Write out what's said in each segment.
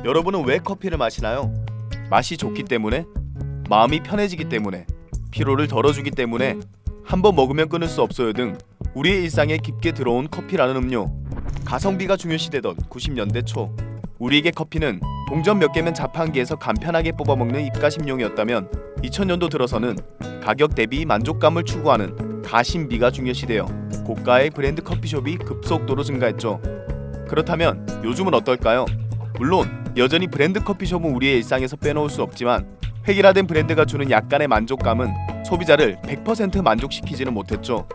여러분은 왜 커피를 마시나요? 맛이 좋기 때문에? 마음이 편해지기 때문에? 피로를 덜어주기 때문에? 한번 먹으면 끊을 수 없어요 등 우리의 일상에 깊게 들어온 커피라는 음료. 가성비가 중요시되던 90년대 초, 우리에게 커피는 동전 몇 개면 자판기에서 간편하게 뽑아먹는 입가심용이었다면 2000년도 들어서는 가격 대비 만족감을 추구하는 가심비가 중요시되어 고가의 브랜드 커피숍이 급속도로 증가했죠. 그렇다면 요즘은 어떨까요? 물론 여전히 브랜드 커피숍은 우리의 일상에서 빼놓을 수 없지만 획일화된 브랜드가 주는 약간의 만족감은 소비자를 100% 만족시키지는 못했죠.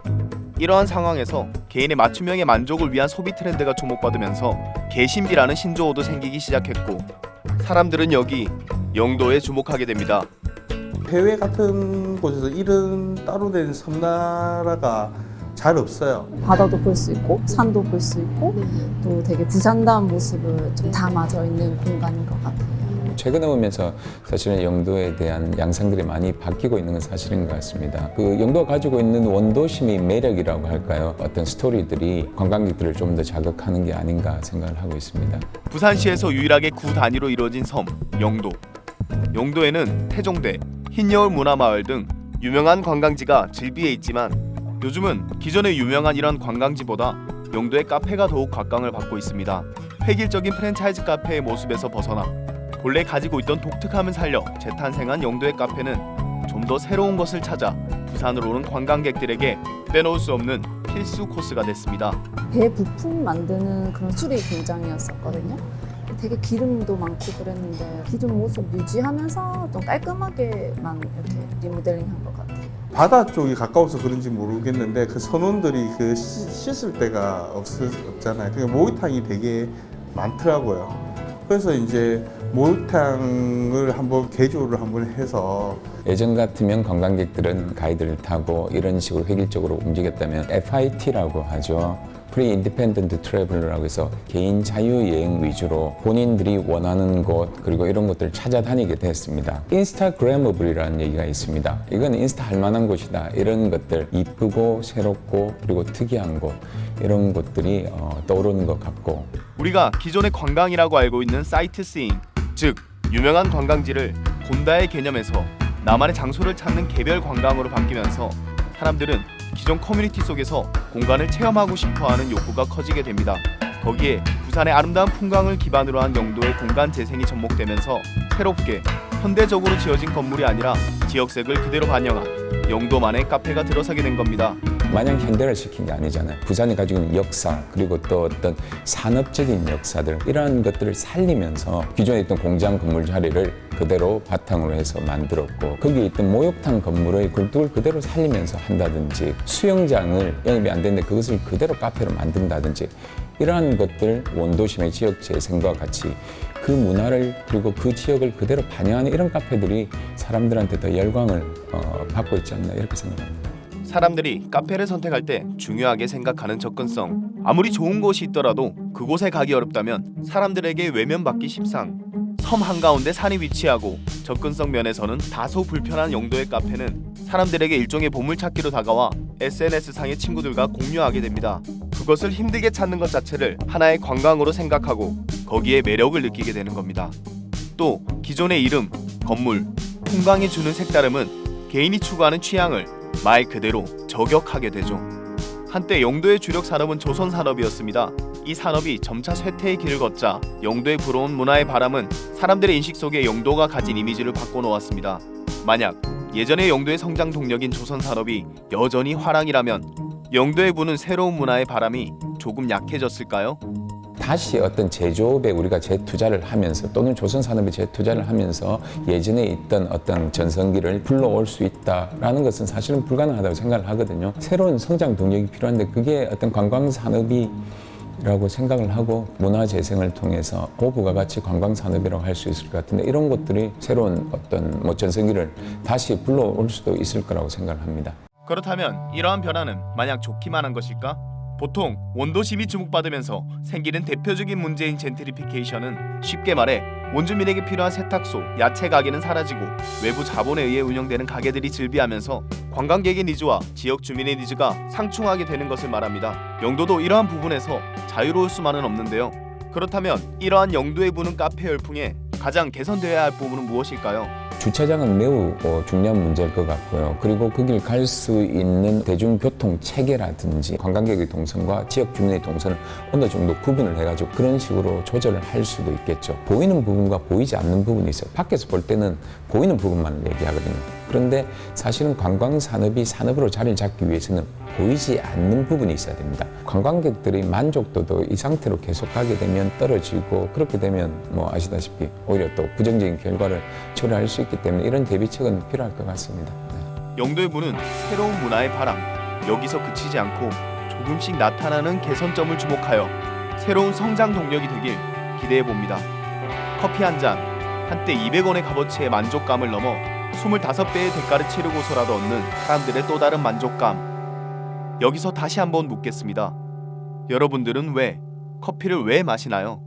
이러한 상황에서 개인의 맞춤형의 만족을 위한 소비 트렌드가 주목받으면서 개신비라는 신조어도 생기기 시작했고, 사람들은 여기 영도에 주목하게 됩니다. 해외 같은 곳에서 이런 따로 된 섬나라가 잘 없어요. 바다도 볼 수 있고 산도 볼 수 있고 또 되게 부산다운 모습을 좀 담아져 있는 공간인 것 같아요. 최근에 오면서 사실은 영도에 대한 양상들이 많이 바뀌고 있는 건 사실인 것 같습니다. 그 영도가 가지고 있는 원도심의 매력이라고 할까요? 어떤 스토리들이 관광객들을 좀 더 자극하는 게 아닌가 생각을 하고 있습니다. 부산시에서 유일하게 구 단위로 이루어진 섬 영도. 영도에는 태종대, 흰여울 문화마을 등 유명한 관광지가 즐비해 있지만 요즘은 기존의 유명한 이런 관광지보다 영도의 카페가 더욱 각광을 받고 있습니다. 획일적인 프랜차이즈 카페의 모습에서 벗어나 본래 가지고 있던 독특함을 살려 재탄생한 영도의 카페는 좀 더 새로운 것을 찾아 부산으로 오는 관광객들에게 빼놓을 수 없는 필수 코스가 됐습니다. 배 부품 만드는 그런 수리 공장이었었거든요. 되게 기름도 많고 그랬는데 기존 모습 유지하면서 좀 깔끔하게만 이렇게 리모델링한 것 같아요. 바다 쪽이 가까워서 그런지 모르겠는데 그 선원들이 그 씻을 데가 없잖아요. 그러니까 목욕탕이 되게 많더라고요. 그래서 이제 목욕탕을 한번 개조를 한번 해서 예전 같으면 관광객들은 가이드를 타고 이런 식으로 획일적으로 움직였다면 FIT라고 하죠. Free Independent Traveler라고 해서 개인 자유여행 위주로 본인들이 원하는 곳 그리고 이런 것들을 찾아다니게 됐습니다. 인스타그래머블이라는 얘기가 있습니다. 이건 인스타 할 만한 곳이다. 이런 것들 이쁘고 새롭고 그리고 특이한 곳 이런 곳들이 떠오르는 것 같고, 우리가 기존의 관광이라고 알고 있는 사이트시잉, 즉 유명한 관광지를 본다의 개념에서 나만의 장소를 찾는 개별 관광으로 바뀌면서 사람들은 기존 커뮤니티 속에서 공간을 체험하고 싶어하는 욕구가 커지게 됩니다. 거기에 부산의 아름다운 풍광을 기반으로 한 영도의 공간 재생이 접목되면서 새롭게 현대적으로 지어진 건물이 아니라 지역색을 그대로 반영한 영도만의 카페가 들어서게 된 겁니다. 마냥 현대를 시킨 게 아니잖아요. 부산이 가지고 있는 역사 그리고 또 어떤 산업적인 역사들 이러한 것들을 살리면서 기존에 있던 공장 건물 자리를 그대로 바탕으로 해서 만들었고, 거기에 있던 목욕탕 건물의 굴뚝을 그대로 살리면서 한다든지 수영장을 영업이 안 되는데 그것을 그대로 카페로 만든다든지 이러한 것들 원도심의 지역 재생과 같이 그 문화를 그리고 그 지역을 그대로 반영하는 이런 카페들이 사람들한테 더 열광을 받고 있지 않나 이렇게 생각합니다. 사람들이 카페를 선택할 때 중요하게 생각하는 접근성. 아무리 좋은 곳이 있더라도 그곳에 가기 어렵다면 사람들에게 외면받기 십상. 섬 한가운데 산이 위치하고 접근성 면에서는 다소 불편한 영도의 카페는 사람들에게 일종의 보물찾기로 다가와 SNS상의 친구들과 공유하게 됩니다. 그것을 힘들게 찾는 것 자체를 하나의 관광으로 생각하고 거기에 매력을 느끼게 되는 겁니다. 또 기존의 이름, 건물, 풍광이 주는 색다름은 개인이 추구하는 취향을 말 그대로 저격하게 되죠. 한때 영도의 주력 산업은 조선 산업이었습니다. 이 산업이 점차 쇠퇴의 길을 걷자 영도에 불어온 문화의 바람은 사람들의 인식 속에 영도가 가진 이미지를 바꿔놓았습니다. 만약 예전의 영도의 성장 동력인 조선 산업이 여전히 화랑이라면 영도에 부는 새로운 문화의 바람이 조금 약해졌을까요? 다시 어떤 제조업에 우리가 재투자를 하면서 또는 조선산업에 재투자를 하면서 예전에 있던 어떤 전성기를 불러올 수 있다라는 것은 사실은 불가능하다고 생각을 하거든요. 새로운 성장 동력이 필요한데 그게 어떤 관광산업이라고 생각을 하고 문화재생을 통해서 고부가 가치 관광산업이라고 할 수 있을 것 같은데 이런 것들이 새로운 어떤 전성기를 다시 불러올 수도 있을 거라고 생각을 합니다. 그렇다면 이러한 변화는 마냥 좋기만 한 것일까? 보통 원도심이 주목받으면서 생기는 대표적인 문제인 젠트리피케이션은 쉽게 말해 원주민에게 필요한 세탁소, 야채 가게는 사라지고 외부 자본에 의해 운영되는 가게들이 즐비하면서 관광객의 니즈와 지역 주민의 니즈가 상충하게 되는 것을 말합니다. 영도도 이러한 부분에서 자유로울 수만은 없는데요. 그렇다면 이러한 영도에 부는 카페 열풍에 가장 개선되어야 할 부분은 무엇일까요? 주차장은 매우 중요한 문제일 것 같고요. 그리고 거길 갈 수 있는 대중교통 체계라든지 관광객의 동선과 지역 주민의 동선을 어느 정도 구분을 해가지고 그런 식으로 조절을 할 수도 있겠죠. 보이는 부분과 보이지 않는 부분이 있어요. 밖에서 볼 때는 보이는 부분만 얘기하거든요. 그런데 사실은 관광산업이 산업으로 자리를 잡기 위해서는 보이지 않는 부분이 있어야 됩니다. 관광객들의 만족도도 이 상태로 계속 가게 되면 떨어지고 그렇게 되면 뭐 아시다시피 오히려 또 부정적인 결과를 초래할 수 있기 때문에 이런 대비책은 필요할 것 같습니다. 영도에 부는 새로운 문화의 바람, 여기서 그치지 않고 조금씩 나타나는 개선점을 주목하여 새로운 성장 동력이 되길 기대해 봅니다. 커피 한 잔, 한때 200원의 값어치의 만족감을 넘어 25배의 대가를 치르고서라도 얻는 사람들의 또 다른 만족감. 여기서 다시 한번 묻겠습니다. 여러분들은 커피를 왜 마시나요?